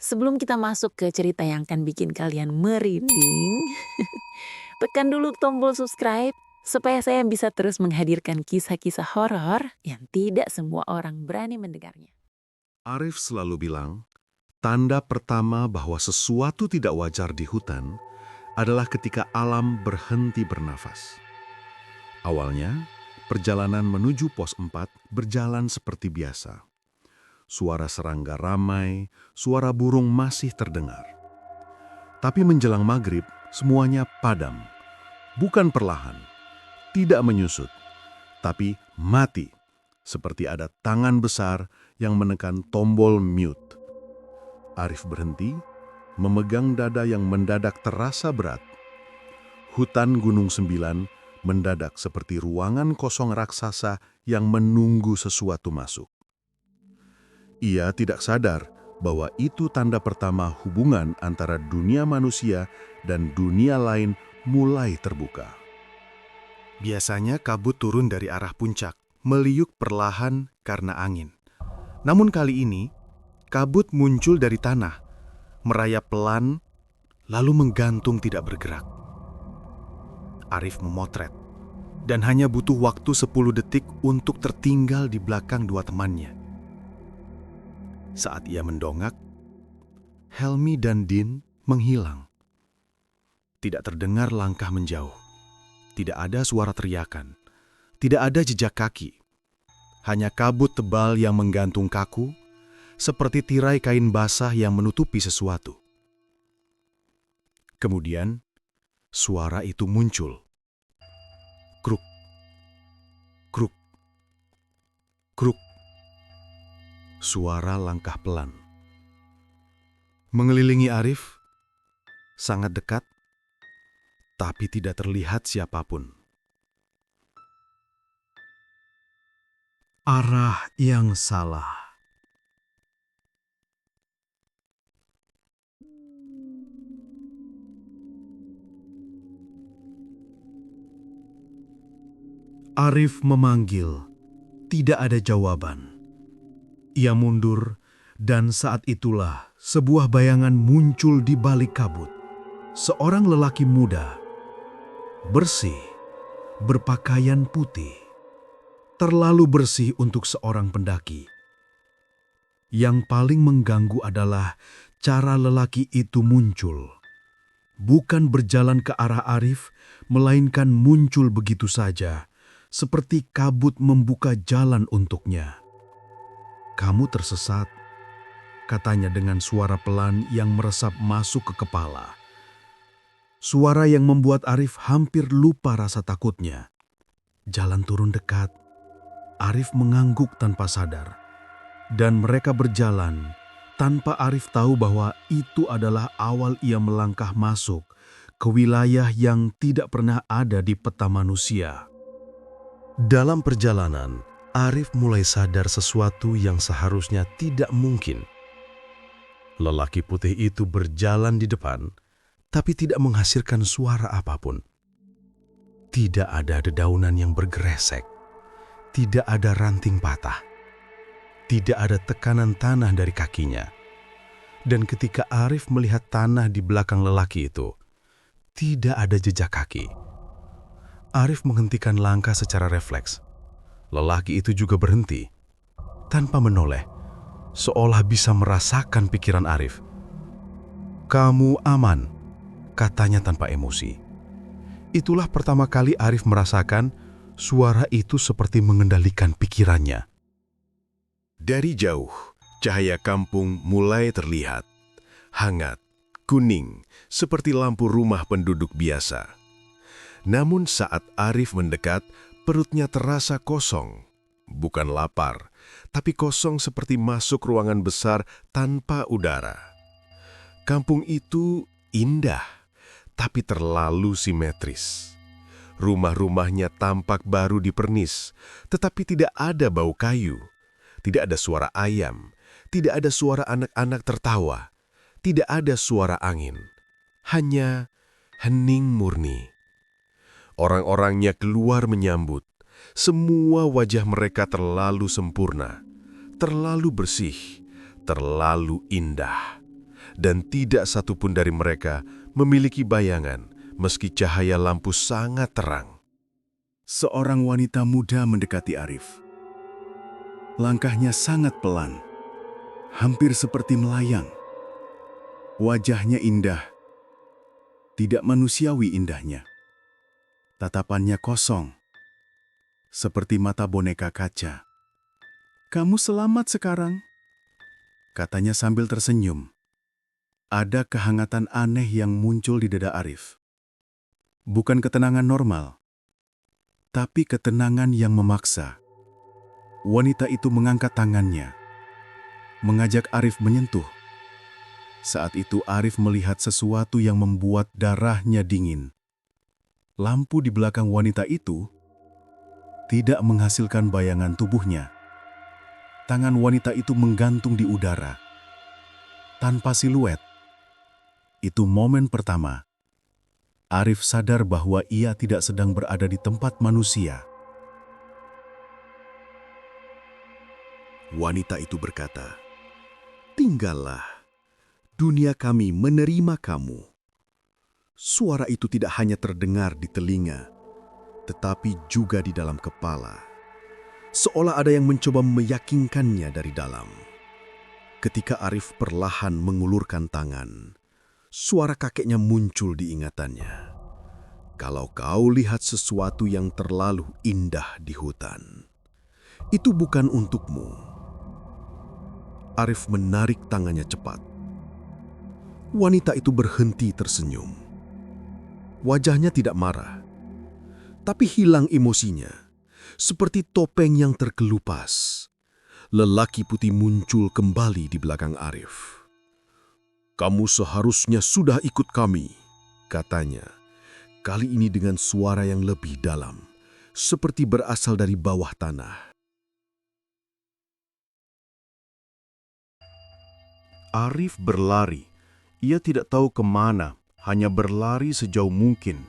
Sebelum kita masuk ke cerita yang akan bikin kalian merinding, tekan dulu tombol subscribe supaya saya bisa terus menghadirkan kisah-kisah horor yang tidak semua orang berani mendengarnya. Arif selalu bilang, tanda pertama bahwa sesuatu tidak wajar di hutan adalah ketika alam berhenti bernafas. Awalnya, perjalanan menuju pos 4 berjalan seperti biasa. Suara serangga ramai, suara burung masih terdengar. Tapi menjelang maghrib, semuanya padam. Bukan perlahan, tidak menyusut, tapi mati. Seperti ada tangan besar yang menekan tombol mute. Arif berhenti, memegang dada yang mendadak terasa berat. Hutan Gunung Sembilan mendadak seperti ruangan kosong raksasa yang menunggu sesuatu masuk. Ia tidak sadar bahwa itu tanda pertama hubungan antara dunia manusia dan dunia lain mulai terbuka. Biasanya kabut turun dari arah puncak, meliuk perlahan karena angin. Namun kali ini, kabut muncul dari tanah, merayap pelan, lalu menggantung tidak bergerak. Arif memotret, dan hanya butuh waktu 10 detik untuk tertinggal di belakang dua temannya. Saat ia mendongak, Helmi dan Din menghilang. Tidak terdengar langkah menjauh. Tidak ada suara teriakan. Tidak ada jejak kaki. Hanya kabut tebal yang menggantung kaku, seperti tirai kain basah yang menutupi sesuatu. Kemudian, suara itu muncul. Kruk, kruk, kruk. Suara langkah pelan. Mengelilingi Arif, sangat dekat, tapi tidak terlihat siapapun. Arah yang salah. Arif memanggil, tidak ada jawaban. Ia mundur, dan saat itulah sebuah bayangan muncul di balik kabut. Seorang lelaki muda, bersih, berpakaian putih, terlalu bersih untuk seorang pendaki. Yang paling mengganggu adalah cara lelaki itu muncul. Bukan berjalan ke arah Arif, melainkan muncul begitu saja, seperti kabut membuka jalan untuknya. "Kamu tersesat," katanya dengan suara pelan yang meresap masuk ke kepala. Suara yang membuat Arif hampir lupa rasa takutnya. Jalan turun dekat. Arif mengangguk tanpa sadar. Dan mereka berjalan tanpa Arif tahu bahwa itu adalah awal ia melangkah masuk ke wilayah yang tidak pernah ada di peta manusia. Dalam perjalanan, Arif mulai sadar sesuatu yang seharusnya tidak mungkin. Lelaki putih itu berjalan di depan, tapi tidak menghasilkan suara apapun. Tidak ada dedaunan yang bergeresek, tidak ada ranting patah, tidak ada tekanan tanah dari kakinya. Dan ketika Arif melihat tanah di belakang lelaki itu, tidak ada jejak kaki. Arif menghentikan langkah secara refleks. Lelaki itu juga berhenti, tanpa menoleh, seolah bisa merasakan pikiran Arif. "Kamu aman," katanya tanpa emosi. Itulah pertama kali Arif merasakan suara itu seperti mengendalikan pikirannya. Dari jauh, cahaya kampung mulai terlihat. Hangat, kuning, seperti lampu rumah penduduk biasa. Namun saat Arif mendekat, perutnya terasa kosong. Bukan lapar, tapi kosong seperti masuk ruangan besar tanpa udara. Kampung itu indah, tapi terlalu simetris. Rumah-rumahnya tampak baru dipernis, tetapi tidak ada bau kayu. Tidak ada suara ayam, tidak ada suara anak-anak tertawa, tidak ada suara angin. Hanya hening murni. Orang-orangnya keluar menyambut. Semua wajah mereka terlalu sempurna, terlalu bersih, terlalu indah. dan tidak satupun dari mereka memiliki bayangan meski cahaya lampu sangat terang. Seorang wanita muda mendekati Arif. Langkahnya sangat pelan, hampir seperti melayang. Wajahnya indah, tidak manusiawi indahnya. Tatapannya kosong, seperti mata boneka kaca. "Kamu selamat sekarang," katanya sambil tersenyum. Ada kehangatan aneh yang muncul di dada Arif. Bukan ketenangan normal, tapi ketenangan yang memaksa. Wanita itu mengangkat tangannya, mengajak Arif menyentuh. Saat itu Arif melihat sesuatu yang membuat darahnya dingin. Lampu di belakang wanita itu tidak menghasilkan bayangan tubuhnya. Tangan wanita itu menggantung di udara, tanpa siluet. Itu momen pertama Arif sadar bahwa ia tidak sedang berada di tempat manusia. Wanita itu berkata, "Tinggallah, dunia kami menerima kamu." Suara itu tidak hanya terdengar di telinga, tetapi juga di dalam kepala. Seolah ada yang mencoba meyakinkannya dari dalam. Ketika Arif perlahan mengulurkan tangan, suara kakeknya muncul di ingatannya. "Kalau kau lihat sesuatu yang terlalu indah di hutan, itu bukan untukmu." Arif menarik tangannya cepat. Wanita itu berhenti tersenyum. Wajahnya tidak marah, tapi hilang emosinya, seperti topeng yang terkelupas. Lelaki putih muncul kembali di belakang Arif. "Kamu seharusnya sudah ikut kami," katanya. Kali ini dengan suara yang lebih dalam, seperti berasal dari bawah tanah. Arif berlari. Ia tidak tahu kemana, hanya berlari sejauh mungkin.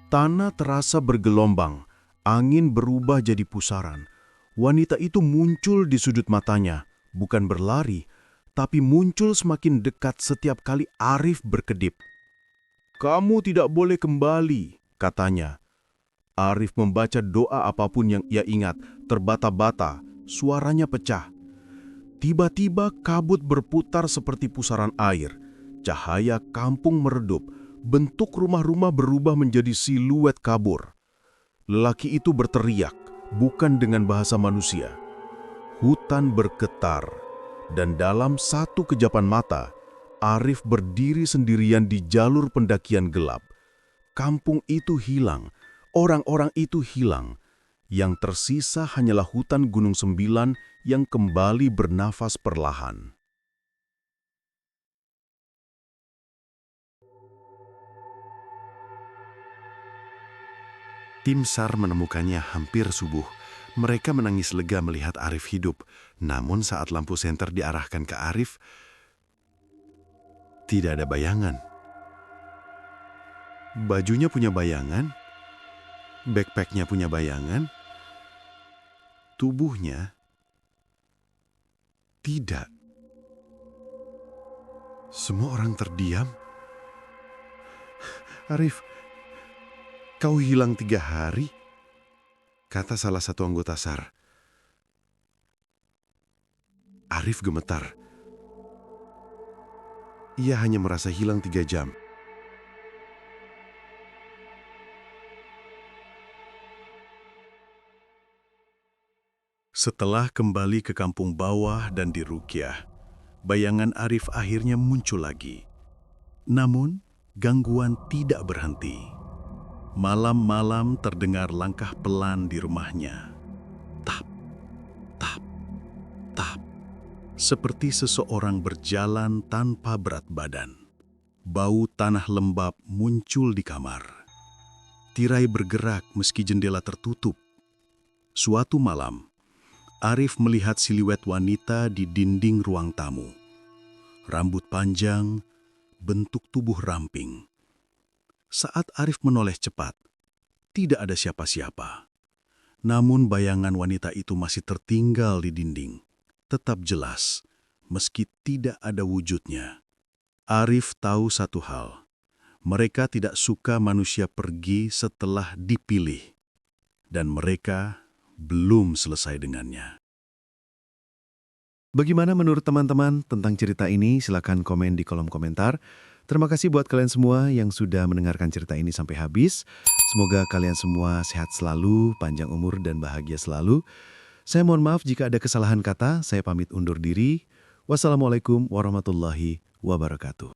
Tanah terasa bergelombang, angin berubah jadi pusaran. Wanita itu muncul di sudut matanya, bukan berlari, tapi muncul semakin dekat setiap kali Arif berkedip. "Kamu tidak boleh kembali," katanya. Arif membaca doa apapun yang ia ingat, terbata-bata, suaranya pecah. Tiba-tiba kabut berputar seperti pusaran air. Cahaya kampung meredup, bentuk rumah-rumah berubah menjadi siluet kabur. Lelaki itu berteriak, bukan dengan bahasa manusia. Hutan bergetar, dan dalam satu kejapan mata, Arif berdiri sendirian di jalur pendakian gelap. Kampung itu hilang, orang-orang itu hilang. Yang tersisa hanyalah hutan Gunung Sembilan yang kembali bernafas perlahan. Tim SAR menemukannya hampir subuh. Mereka menangis lega melihat Arif hidup. Namun saat lampu senter diarahkan ke Arif, tidak ada bayangan. Bajunya punya bayangan, backpacknya punya bayangan, tubuhnya tidak. Semua orang terdiam. "Arif, kau hilang 3 hari?" kata salah satu anggota SAR. Arif gemetar. Ia hanya merasa hilang 3 jam. Setelah kembali ke kampung bawah dan di Rukyah, bayangan Arif akhirnya muncul lagi. Namun, gangguan tidak berhenti. Malam-malam terdengar langkah pelan di rumahnya. Tap, tap, tap. Seperti seseorang berjalan tanpa berat badan. Bau tanah lembab muncul di kamar. Tirai bergerak meski jendela tertutup. Suatu malam, Arif melihat siluet wanita di dinding ruang tamu. Rambut panjang, bentuk tubuh ramping. Saat Arif menoleh cepat, tidak ada siapa-siapa. Namun bayangan wanita itu masih tertinggal di dinding, tetap jelas, meski tidak ada wujudnya. Arif tahu satu hal. Mereka tidak suka manusia pergi setelah dipilih. Dan mereka belum selesai dengannya. Bagaimana menurut teman-teman tentang cerita ini? Silakan komen di kolom komentar. Terima kasih buat kalian semua yang sudah mendengarkan cerita ini sampai habis. Semoga kalian semua sehat selalu, panjang umur, dan bahagia selalu. Saya mohon maaf jika ada kesalahan kata. Saya pamit undur diri. Wassalamualaikum warahmatullahi wabarakatuh.